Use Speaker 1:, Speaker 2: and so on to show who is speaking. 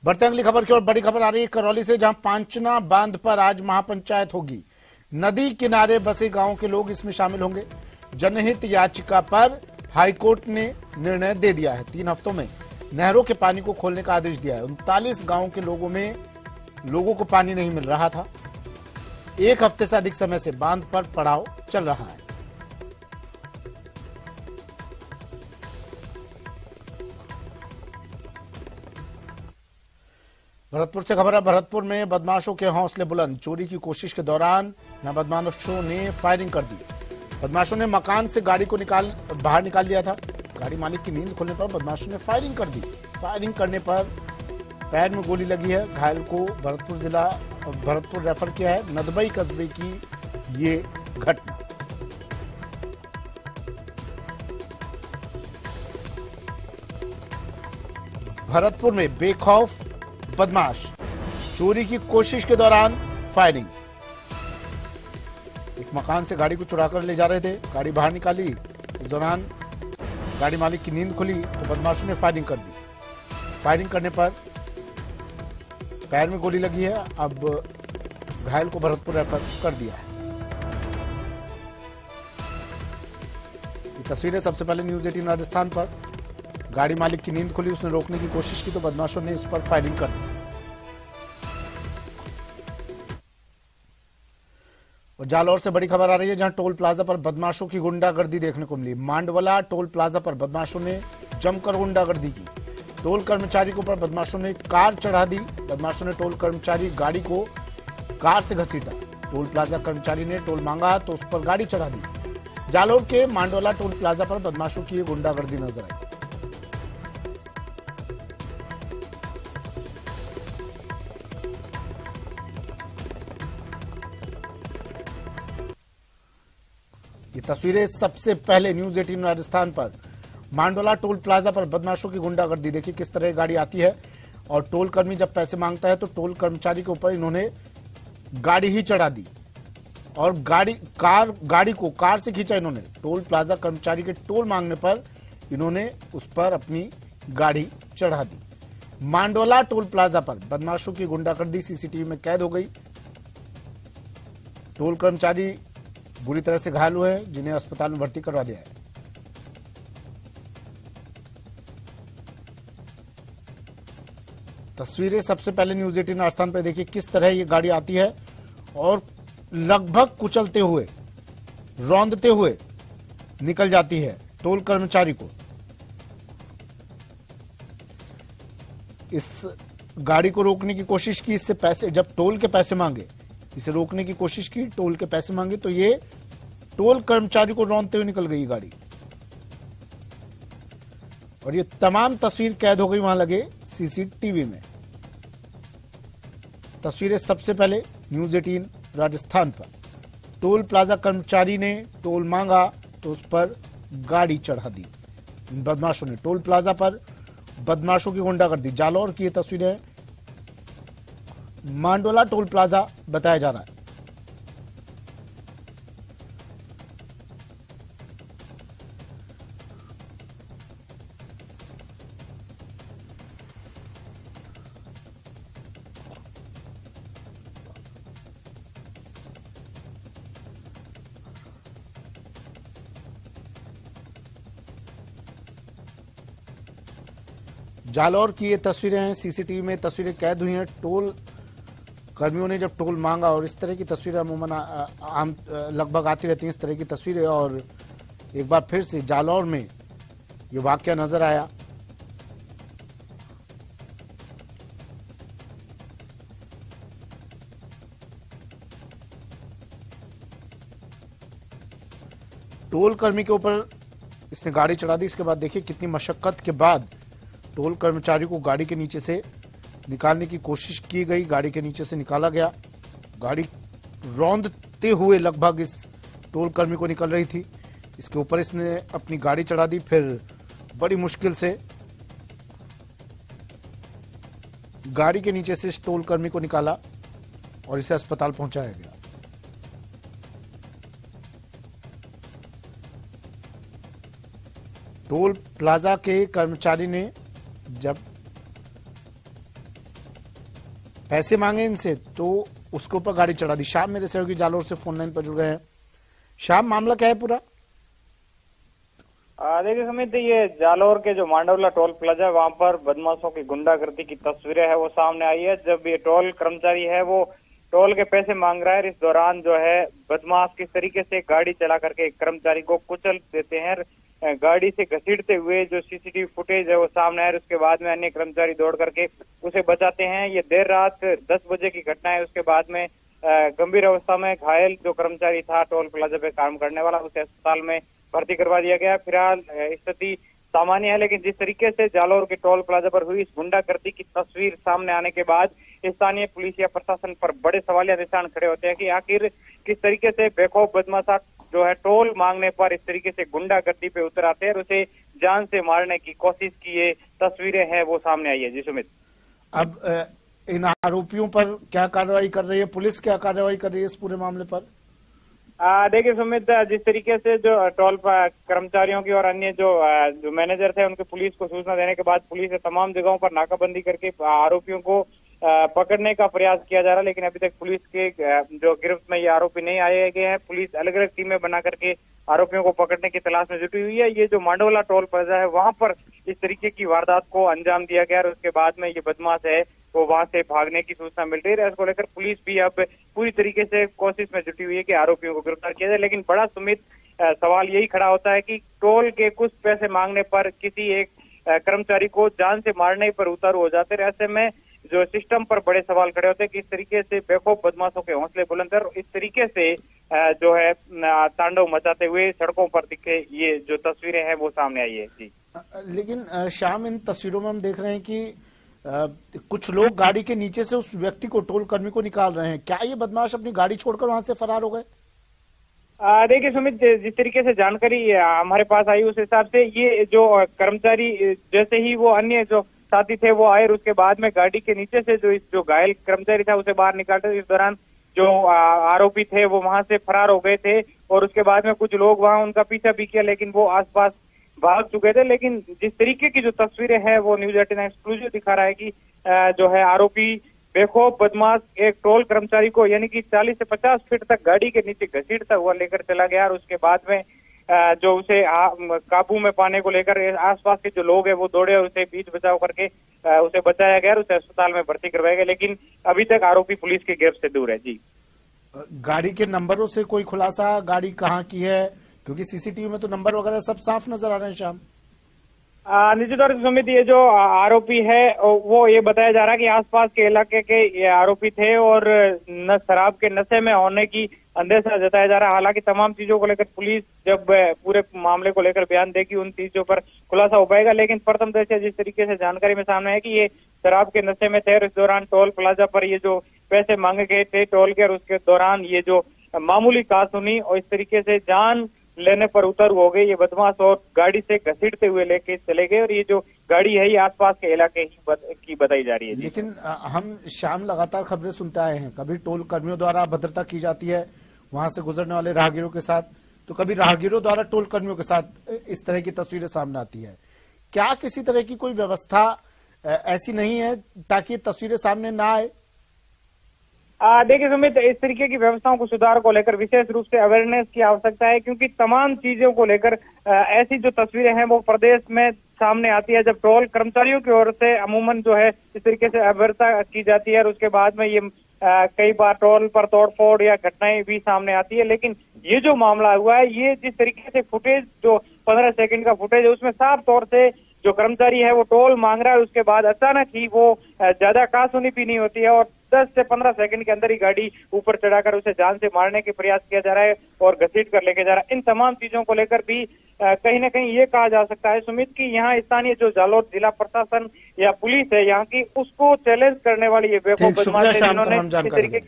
Speaker 1: बढ़ते अगली खबर की ओर। बड़ी खबर आ रही है करौली से, जहां पांचना बांध पर आज महापंचायत होगी। नदी किनारे बसे गांव के लोग इसमें शामिल होंगे। जनहित याचिका पर हाईकोर्ट ने निर्णय दे दिया है। 3 हफ्तों में नहरों के पानी को खोलने का आदेश दिया है। 39 गांव के लोगों को पानी नहीं मिल रहा था। 1 हफ्ते से अधिक समय से बांध पर पड़ाव चल रहा है। भरतपुर से खबर है। भरतपुर में बदमाशों के हौसले बुलंद। चोरी की कोशिश के दौरान यहां बदमाशों ने फायरिंग कर दी। बदमाशों ने मकान से गाड़ी को बाहर निकाल लिया था। गाड़ी मालिक की नींद खुलने पर बदमाशों ने फायरिंग कर दी। फायरिंग करने पर पैर में गोली लगी है। घायल को भरतपुर रेफर किया है। नदबई कस्बे की ये घटना। भरतपुर में बेखौफ बदमाश, चोरी की कोशिश के दौरान फायरिंग। एक मकान से गाड़ी को चुरा कर ले जा रहे थे। गाड़ी बाहर निकाली। इस दौरान गाड़ी मालिक की नींद खुली तो बदमाशों ने फायरिंग कर दी। फायरिंग करने पर पैर में गोली लगी है। अब घायल को भरतपुर रेफर कर दिया है। ये तस्वीरें सबसे पहले न्यूज 18 राजस्थान पर। गाड़ी मालिक की नींद खुली, उसने रोकने की कोशिश की तो बदमाशों ने इस पर फायरिंग कर दी। और जालौर से बड़ी खबर आ रही है, जहां टोल प्लाजा पर बदमाशों की गुंडागर्दी देखने को मिली। मांडवला टोल प्लाजा पर बदमाशों ने जमकर गुंडागर्दी की। टोल कर्मचारी के ऊपर बदमाशों ने कार चढ़ा दी। बदमाशों ने टोल कर्मचारी गाड़ी को कार से घसीटा। टोल प्लाजा कर्मचारी ने टोल मांगा तो उस पर गाड़ी चढ़ा दी। जालौर के मांडवला टोल प्लाजा पर बदमाशों की गुंडागर्दी नजर आई। ये तस्वीरें सबसे पहले न्यूज 18 राजस्थान पर। मांडोला टोल प्लाजा पर बदमाशों की गुंडागर्दी। देखिए किस तरह गाड़ी आती है और टोल कर्मी जब पैसे मांगता है तो टोल कर्मचारी के ऊपर इन्होंने गाड़ी ही चढ़ा दी और गाड़ी को कार से खींचा इन्होंने। टोल प्लाजा कर्मचारी के टोल मांगने पर इन्होंने उस पर अपनी गाड़ी चढ़ा दी। मांडोला टोल प्लाजा पर बदमाशों की गुंडागर्दी सीसीटीवी में कैद हो गई। टोल कर्मचारी बुरी तरह से घायल हुए हैं, जिन्हें अस्पताल में भर्ती करवा दिया है। तस्वीरें सबसे पहले न्यूज 18 राजस्थान पर देखिए किस तरह ये गाड़ी आती है और लगभग कुचलते हुए, रौंदते हुए निकल जाती है टोल कर्मचारी को। इस गाड़ी को रोकने की कोशिश की, इससे पैसे, जब टोल के पैसे मांगे, इसे रोकने की कोशिश की, टोल के पैसे मांगे तो ये टोल कर्मचारी को रौंदते हुए निकल गई गाड़ी। और ये तमाम तस्वीर कैद हो गई वहां लगे सीसीटीवी में। तस्वीरें सबसे पहले न्यूज 18 राजस्थान पर। टोल प्लाजा कर्मचारी ने टोल मांगा तो उस पर गाड़ी चढ़ा दी। इन बदमाशों ने टोल प्लाजा पर बदमाशों की गुंडागर्दी। जालौर की ये तस्वीरें हैं। मांडोला टोल प्लाजा बताया जा रहा है। जालौर की ये तस्वीरें हैं। सीसीटीवी में तस्वीरें कैद हुई हैं। टोल कर्मियों ने जब टोल मांगा, और इस तरह की तस्वीरें अमूमन आम लगभग आती रहती हैं इस तरह की तस्वीरें। और एक बार फिर से जालौर में ये वाकया नजर आया। टोल कर्मी के ऊपर इसने गाड़ी चढ़ा दी। इसके बाद देखिए कितनी मशक्कत के बाद टोल कर्मचारी को गाड़ी के नीचे से निकालने की कोशिश की गई। गाड़ी के नीचे से निकाला गया। गाड़ी रौंदते हुए लगभग इस टोल कर्मी को निकल रही थी। इसके ऊपर इसने अपनी गाड़ी चढ़ा दी। फिर बड़ी मुश्किल से गाड़ी के नीचे से इस टोल कर्मी को निकाला और इसे अस्पताल पहुंचाया गया। टोल प्लाजा के कर्मचारी ने जब पैसे मांगे इनसे तो उसके ऊपर गाड़ी चढ़ा दी। शाम मेरे सहयोगी जालोर से फोन लाइन पर जुड़ गए हैं। शाम, मामला क्या है पूरा?
Speaker 2: देखिए सुमित, ये जालोर के जो मांडवला टोल प्लाजा वहां पर बदमाशों की गुंडागर्दी की तस्वीरें है वो सामने आई है। जब ये टोल कर्मचारी है वो टोल के पैसे मांग रहा है, इस दौरान जो है बदमाश किस तरीके से गाड़ी चला करके कर्मचारी को कुचल देते हैं। गाड़ी से घसीटते हुए जो सीसीटीवी फुटेज है वो सामने आया। उसके बाद में अन्य कर्मचारी दौड़ करके उसे बचाते हैं। ये देर रात 10 बजे की घटना है। उसके बाद में गंभीर अवस्था में घायल जो कर्मचारी था टोल प्लाजा पे काम करने वाला, उसे अस्पताल में भर्ती करवा दिया गया। फिलहाल स्थिति सामान्य है, लेकिन जिस तरीके से जालोर के टोल प्लाजा पर हुई इस गुंडागर्दी की तस्वीर सामने आने के बाद स्थानीय पुलिस या प्रशासन पर बड़े सवालिया निशान खड़े होते हैं कि आखिर किस तरीके से बेखौफ बदमाश जो है टोल मांगने पर इस तरीके से गुंडागर्दी पे उतर आते हैं और उसे जान से मारने की कोशिश की ये तस्वीरें हैं वो सामने आई है। जी सुमित,
Speaker 1: अब इन आरोपियों पर क्या कार्रवाई कर रही है पुलिस, क्या कार्रवाई कर रही है इस पूरे मामले पर?
Speaker 2: देखिए सुमित, जिस तरीके से जो टोल कर्मचारियों की और अन्य जो मैनेजर थे उनके पुलिस को सूचना देने के बाद पुलिस ने तमाम जगहों पर नाकाबंदी करके आरोपियों को पकड़ने का प्रयास किया जा रहा है, लेकिन अभी तक पुलिस के जो गिरफ्त में ये आरोपी नहीं आए गए हैं। पुलिस अलग अलग टीमें बना करके आरोपियों को पकड़ने की तलाश में जुटी हुई है। ये जो मांडवला टोल प्लाजा है वहां पर इस तरीके की वारदात को अंजाम दिया गया और उसके बाद में ये बदमाश है वो वहां से भागने की सूचना मिल रही है। इसको लेकर पुलिस भी अब पूरी तरीके से कोशिश में जुटी हुई है कि आरोपियों को गिरफ्तार किया जाए। लेकिन बड़ा सुमित सवाल यही खड़ा होता है कि टोल के कुछ पैसे मांगने पर किसी एक कर्मचारी को जान से मारने पर उतारू हो जाते हैं। ऐसे में जो सिस्टम पर बड़े सवाल खड़े होते हैं कि इस तरीके से बेखौफ बदमाशों के हौसले बुलंद कर इस तरीके से जो है तांडव मचाते हुए सड़कों पर दिखे ये जो तस्वीरें हैं वो सामने आई है। जी,
Speaker 1: लेकिन शाम इन तस्वीरों में हम देख रहे हैं कि कुछ लोग गाड़ी के नीचे से उस व्यक्ति को, टोल कर्मी को निकाल रहे हैं। क्या ये बदमाश अपनी गाड़ी छोड़कर वहां से फरार हो गए?
Speaker 2: देखिए सुमित, जिस तरीके से जानकारी हमारे पास आई उस हिसाब से ये जो कर्मचारी जैसे ही वो अन्य जो साथी थे वो आए और उसके बाद में गाड़ी के नीचे से जो घायल कर्मचारी था उसे बाहर निकालते। इस दौरान जो आरोपी थे वो वहां से फरार हो गए थे और उसके बाद में कुछ लोग वहां उनका पीछा भी किया, लेकिन वो आसपास भाग चुके थे। लेकिन जिस तरीके की जो तस्वीरें हैं वो न्यूज 18 एक्सक्लूसिव दिखा रहा है कि जो है आरोपी बेखौफ बदमाश एक टोल कर्मचारी को यानी कि 40 से 50 फीट तक गाड़ी के नीचे घसीटता हुआ लेकर चला गया और उसके बाद में जो उसे काबू में पाने को लेकर आसपास के जो लोग हैं वो दौड़े और उसे बीच बचाव करके उसे बचाया गया और उसे अस्पताल में भर्ती करवाया गया। लेकिन अभी तक आरोपी पुलिस की गिरफ्त से दूर है। जी,
Speaker 1: गाड़ी के नंबरों से कोई खुलासा, गाड़ी कहाँ की है? क्योंकि सीसीटीवी में तो नंबर वगैरह सब साफ नजर आ रहे हैं। शाम,
Speaker 2: निश्चित तौर से सुमित, ये जो आरोपी है वो ये बताया जा रहा है कि आसपास के इलाके के ये आरोपी थे और शराब के नशे में होने की अंदेशा जताया जा रहा है। हालांकि तमाम चीजों को लेकर पुलिस जब पूरे मामले को लेकर बयान देगी उन चीजों पर खुलासा हो पाएगा। लेकिन प्रथम दृष्टया जिस तरीके से जानकारी में सामने है कि ये शराब के नशे में थे और इस दौरान टोल प्लाजा पर ये जो पैसे मांगे गए थे टोल के और उसके दौरान ये जो मामूली कहासुनी और इस तरीके से जान लेने पर उतर हो गए ये बदमाश और गाड़ी से घसीटते हुए लेके चले गए और ये जो गाड़ी है ये आसपास के इलाके की बताई जा रही है।
Speaker 1: लेकिन हम शाम लगातार खबरें सुनते आए हैं, कभी टोल कर्मियों द्वारा अभद्रता की जाती है वहां से गुजरने वाले राहगीरों के साथ, तो कभी राहगीरों द्वारा टोल कर्मियों के साथ इस तरह की तस्वीरें सामने आती है। क्या किसी तरह की कोई व्यवस्था ऐसी नहीं है ताकि तस्वीरें सामने ना आए?
Speaker 2: देखिए सुमित, इस तरीके की व्यवस्थाओं को सुधार को लेकर विशेष रूप से अवेयरनेस की आवश्यकता है, क्योंकि तमाम चीजों को लेकर ऐसी जो तस्वीरें हैं वो प्रदेश में सामने आती है जब टोल कर्मचारियों की ओर से अमूमन जो है इस तरीके से अभद्रता की जाती है और उसके बाद में ये कई बार टोल पर तोड़फोड़ या घटनाएं भी सामने आती है। लेकिन ये जो मामला हुआ है ये जिस तरीके से फुटेज जो 15 सेकंड का फुटेज है उसमें साफ तौर से जो कर्मचारी है वो टोल मांग रहा है, उसके बाद अचानक ही वो ज्यादा कहासुनी भी नहीं होती है और 10 से 15 सेकंड के अंदर ही गाड़ी ऊपर चढ़ाकर उसे जान से मारने के प्रयास किया जा रहा है और घसीट कर लेके जा रहा है। इन तमाम चीजों को लेकर भी कहीं ना कहीं ये कहा जा सकता है सुमित कि यहाँ स्थानीय जो जालोर जिला प्रशासन या पुलिस है यहाँ की उसको चैलेंज करने वाली ये बेखौफ बदमाश है जिन्होंने इस तरीके